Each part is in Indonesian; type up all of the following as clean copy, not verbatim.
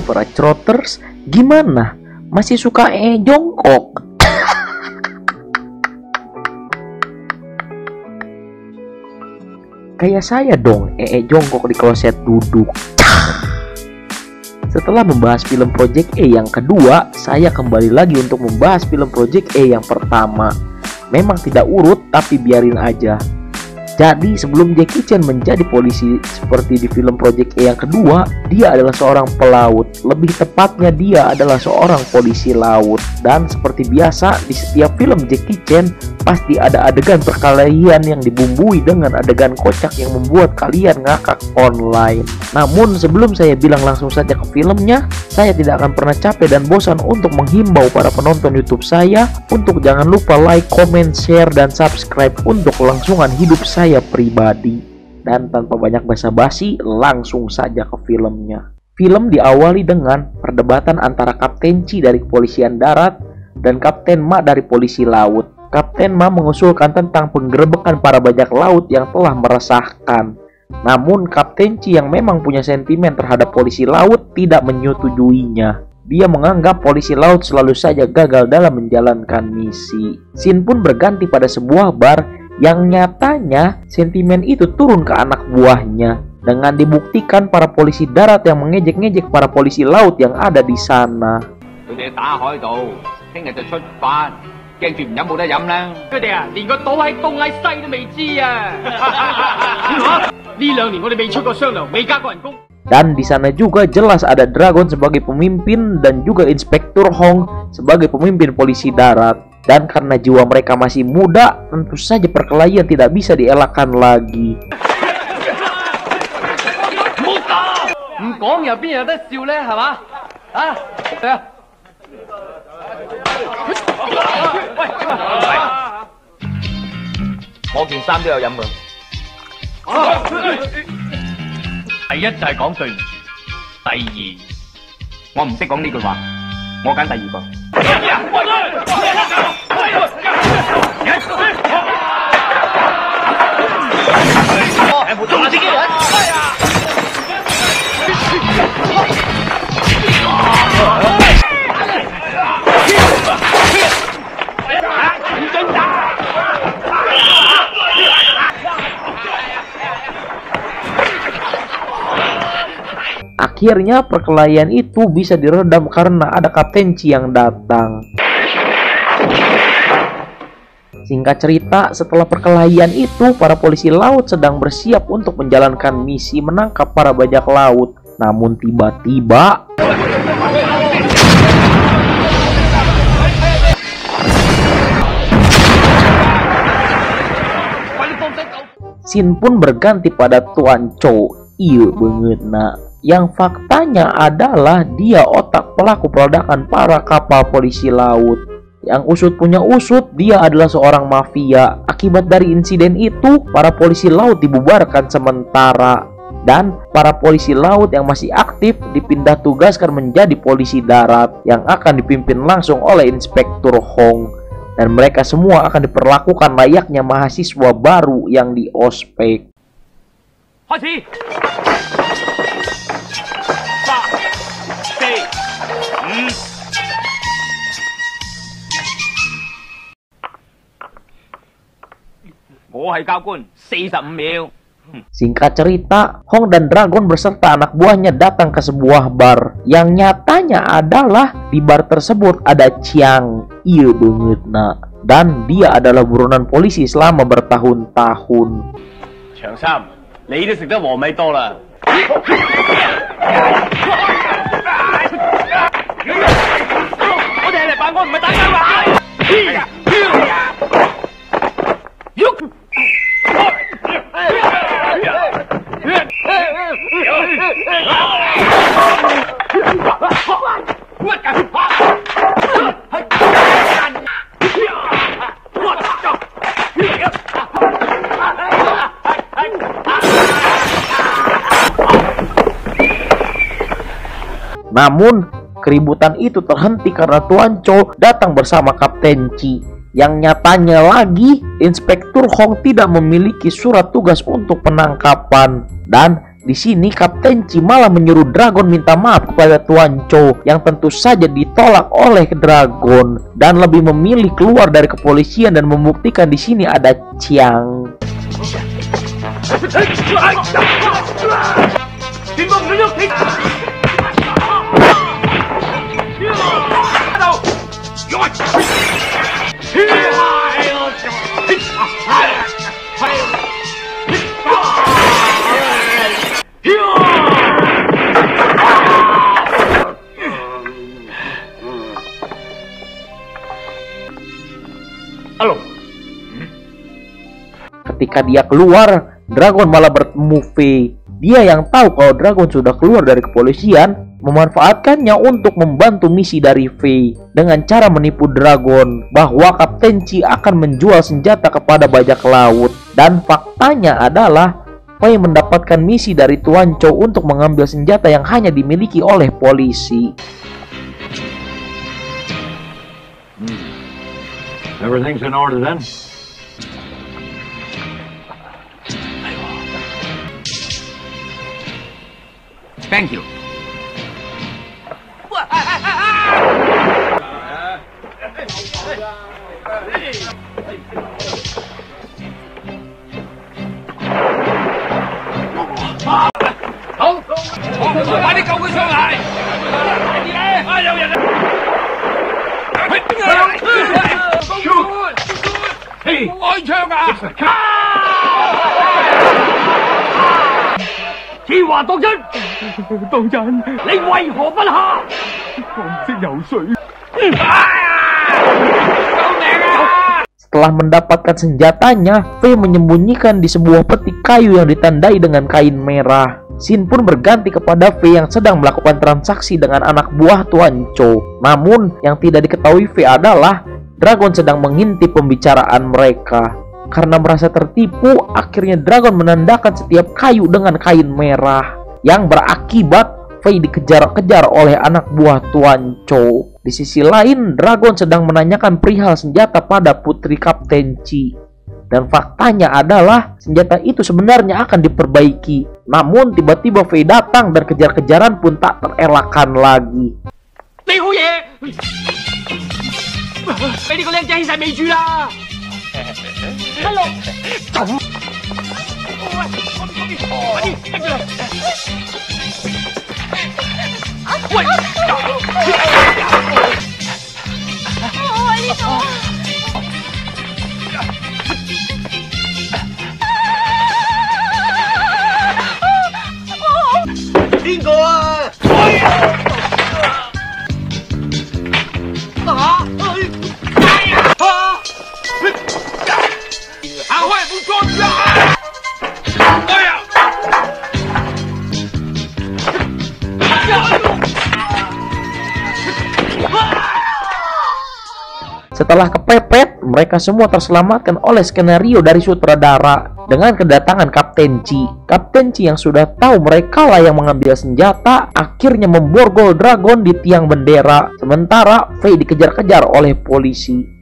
para Trotters, gimana? Masih suka jongkok? Kayak saya dong, jongkok di kloset duduk. Setelah membahas film Project E yang kedua, saya kembali lagi untuk membahas film Project E yang pertama. Memang tidak urut, tapi biarin aja. Jadi sebelum Jackie Chan menjadi polisi seperti di film Project E yang kedua, dia adalah seorang pelaut. Lebih tepatnya dia adalah seorang polisi laut. Dan seperti biasa di setiap film Jackie Chan, pasti ada adegan perkelahian yang dibumbui dengan adegan kocak yang membuat kalian ngakak online. Namun sebelum saya bilang langsung saja ke filmnya, saya tidak akan pernah capek dan bosan untuk menghimbau para penonton YouTube saya untuk jangan lupa like, comment, share, dan subscribe untuk kelangsungan hidup saya pribadi. Dan tanpa banyak basa-basi, langsung saja ke filmnya. Film diawali dengan perdebatan antara Kapten Chi dari kepolisian darat dan Kapten Ma dari polisi laut. Kapten Ma mengusulkan tentang penggerebekan para bajak laut yang telah meresahkan. Namun Kapten Chi yang memang punya sentimen terhadap polisi laut tidak menyetujuinya. Dia menganggap polisi laut selalu saja gagal dalam menjalankan misi. Scene pun berganti pada sebuah bar yang nyatanya sentimen itu turun ke anak buahnya. Dengan dibuktikan para polisi darat yang mengejek-ngejek para polisi laut yang ada di sana. Dan di sana juga jelas ada Dragon sebagai pemimpin dan juga Inspektur Hong sebagai pemimpin polisi darat. Dan karena jiwa mereka masih muda, tentu saja perkelahian tidak bisa dielakkan lagi. Akhirnya perkelahian itu bisa diredam karena ada Kapten Chi yang datang. Singkat cerita, setelah perkelahian itu, para polisi laut sedang bersiap untuk menjalankan misi menangkap para bajak laut. Namun tiba-tiba scene pun berganti pada Tuan Chow. Iya banget nak. Yang faktanya adalah dia otak pelaku peledakan para kapal polisi laut. Yang usut punya usut, dia adalah seorang mafia. Akibat dari insiden itu, para polisi laut dibubarkan sementara. Dan para polisi laut yang masih aktif dipindah tugaskan menjadi polisi darat yang akan dipimpin langsung oleh Inspektur Hong. Dan mereka semua akan diperlakukan layaknya mahasiswa baru yang di ospek. Singkat cerita, Hong dan Dragon beserta anak buahnya datang ke sebuah bar. Yang nyatanya adalah di bar tersebut ada Chiang. Iya banget nak. Dan dia adalah buronan polisi selama bertahun-tahun. Chiang Sam,你都食得和味多啦。我哋係嚟辦案，唔係打交㗎。Namun, keributan itu terhenti karena Tuan Chow datang bersama Kapten Chi. Yang nyatanya lagi, Inspektur Hong tidak memiliki surat tugas untuk penangkapan. Dan Di sini Kapten Chi malah menyuruh Dragon minta maaf kepada Tuan Chow, yang tentu saja ditolak oleh Dragon dan lebih memilih keluar dari kepolisian dan membuktikan di sini ada Chiang. Ketika dia keluar, Dragon malah bertemu Fei. Dia yang tahu kalau Dragon sudah keluar dari kepolisian, memanfaatkannya untuk membantu misi dari Fei dengan cara menipu Dragon bahwa Kapten Chi akan menjual senjata kepada bajak laut. Dan faktanya adalah Fei mendapatkan misi dari Tuan Chow untuk mengambil senjata yang hanya dimiliki oleh polisi. Everything's in order then? Thank you. Setelah mendapatkan senjatanya, Fei menyembunyikan di sebuah peti kayu yang ditandai dengan kain merah. Scene pun berganti kepada Fei yang sedang melakukan transaksi dengan anak buah Tuan Chow. Namun, yang tidak diketahui Fei adalah Dragon sedang mengintip pembicaraan mereka. Karena merasa tertipu, akhirnya Dragon menandakan setiap kayu dengan kain merah, yang berakibat Fei dikejar-kejar oleh anak buah Tuan Chow. Di sisi lain, Dragon sedang menanyakan perihal senjata pada putri Kapten Chi. Dan faktanya adalah senjata itu sebenarnya akan diperbaiki. Namun tiba-tiba Fei datang dan kejar-kejaran pun tak terelakkan lagi. Setelah kepepet, mereka semua terselamatkan oleh skenario dari sutradara dengan kedatangan Kapten Chi. Kapten Chi yang sudah tahu mereka lah yang mengambil senjata, akhirnya memborgol Dragon di tiang bendera. Sementara Fei dikejar-kejar oleh polisi.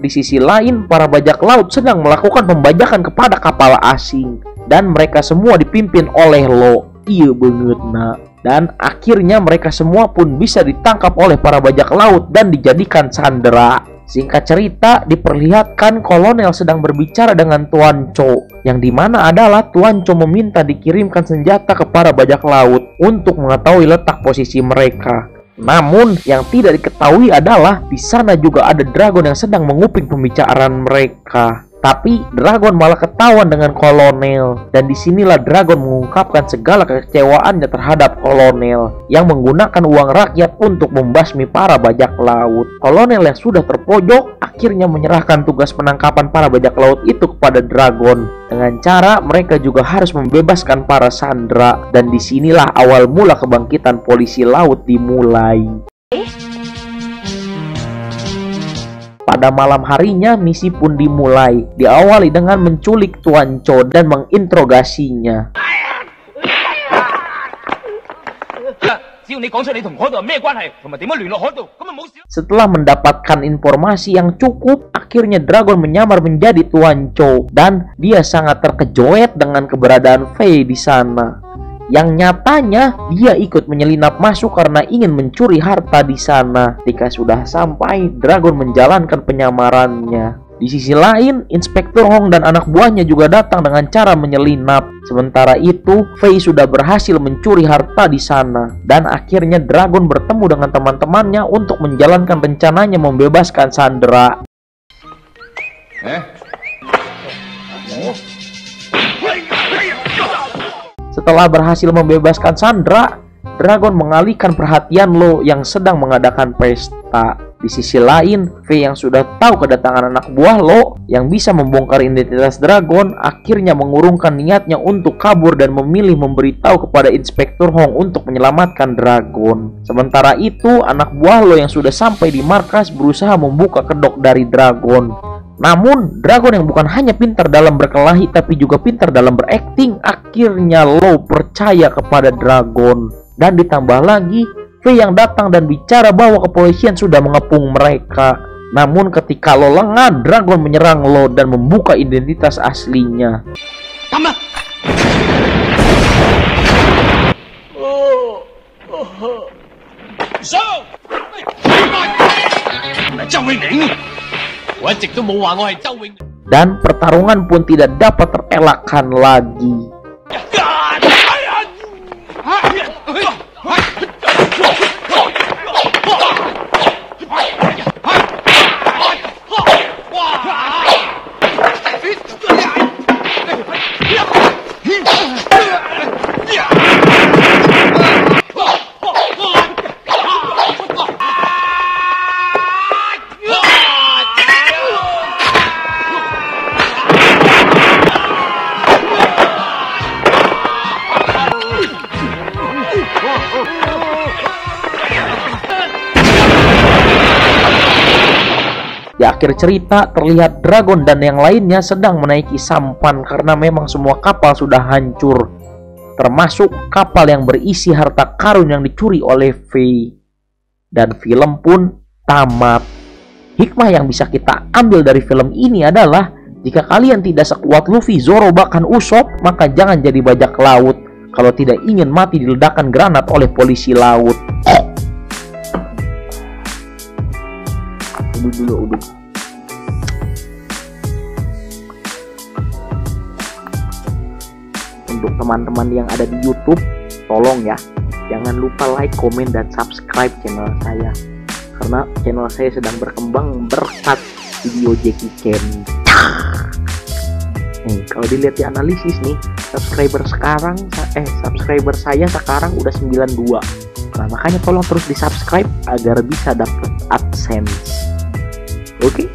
Di sisi lain, para bajak laut sedang melakukan pembajakan kepada kapal asing. Dan mereka semua dipimpin oleh Lo. Iya banget nak. Dan akhirnya mereka semua pun bisa ditangkap oleh para bajak laut dan dijadikan sandera. Singkat cerita, diperlihatkan kolonel sedang berbicara dengan Tuan Chow, yang dimana adalah Tuan Chow meminta dikirimkan senjata kepada bajak laut untuk mengetahui letak posisi mereka. Namun yang tidak diketahui adalah di sana juga ada Dragon yang sedang menguping pembicaraan mereka. Tapi Dragon malah ketahuan dengan kolonel, dan disinilah Dragon mengungkapkan segala kekecewaannya terhadap kolonel yang menggunakan uang rakyat untuk membasmi para bajak laut. Kolonel yang sudah terpojok akhirnya menyerahkan tugas penangkapan para bajak laut itu kepada Dragon dengan cara mereka juga harus membebaskan para sandera, dan disinilah awal mula kebangkitan polisi laut dimulai. Pada Pada malam harinya, misi pun dimulai. Diawali dengan menculik Tuan Cho dan menginterogasinya. Setelah mendapatkan informasi yang cukup, akhirnya Dragon menyamar menjadi Tuan Cho dan dia sangat terkejut dengan keberadaan Fei di sana. Yang nyatanya dia ikut menyelinap masuk karena ingin mencuri harta di sana. Ketika sudah sampai, Dragon menjalankan penyamarannya. Di sisi lain, Inspektur Hong dan anak buahnya juga datang dengan cara menyelinap. Sementara itu, Fei sudah berhasil mencuri harta di sana. Dan akhirnya Dragon bertemu dengan teman-temannya untuk menjalankan rencananya membebaskan Sandra. Setelah berhasil membebaskan Sandra, Dragon mengalihkan perhatian Lo yang sedang mengadakan pesta. Di sisi lain, Fei yang sudah tahu kedatangan anak buah Lo yang bisa membongkar identitas Dragon akhirnya mengurungkan niatnya untuk kabur dan memilih memberitahu kepada Inspektur Hong untuk menyelamatkan Dragon. Sementara itu, anak buah Lo yang sudah sampai di markas berusaha membuka kedok dari Dragon. Namun, Dragon yang bukan hanya pintar dalam berkelahi tapi juga pintar dalam berakting, akhirnya Lo percaya kepada Dragon. Dan ditambah lagi, Fei yang datang dan bicara bahwa kepolisian sudah mengepung mereka. Namun ketika Lo lengah, Dragon menyerang Lo dan membuka identitas aslinya. Dan pertarungan pun tidak dapat terelakkan lagi. Di akhir cerita terlihat Dragon dan yang lainnya sedang menaiki sampan karena memang semua kapal sudah hancur, termasuk kapal yang berisi harta karun yang dicuri oleh Fei. Dan film pun tamat. Hikmah yang bisa kita ambil dari film ini adalah jika kalian tidak sekuat Luffy, Zoro, bahkan Usopp, maka jangan jadi bajak laut kalau tidak ingin mati diledakkan granat oleh polisi laut. Uduk. Untuk teman-teman yang ada di YouTube, tolong ya, jangan lupa like, komen, dan subscribe channel saya, karena channel saya sedang berkembang berkat video Jackie Chan. Kalau dilihat di analisis nih, subscriber saya sekarang udah 92. Nah, makanya tolong terus di subscribe agar bisa dapat AdSense. Oke?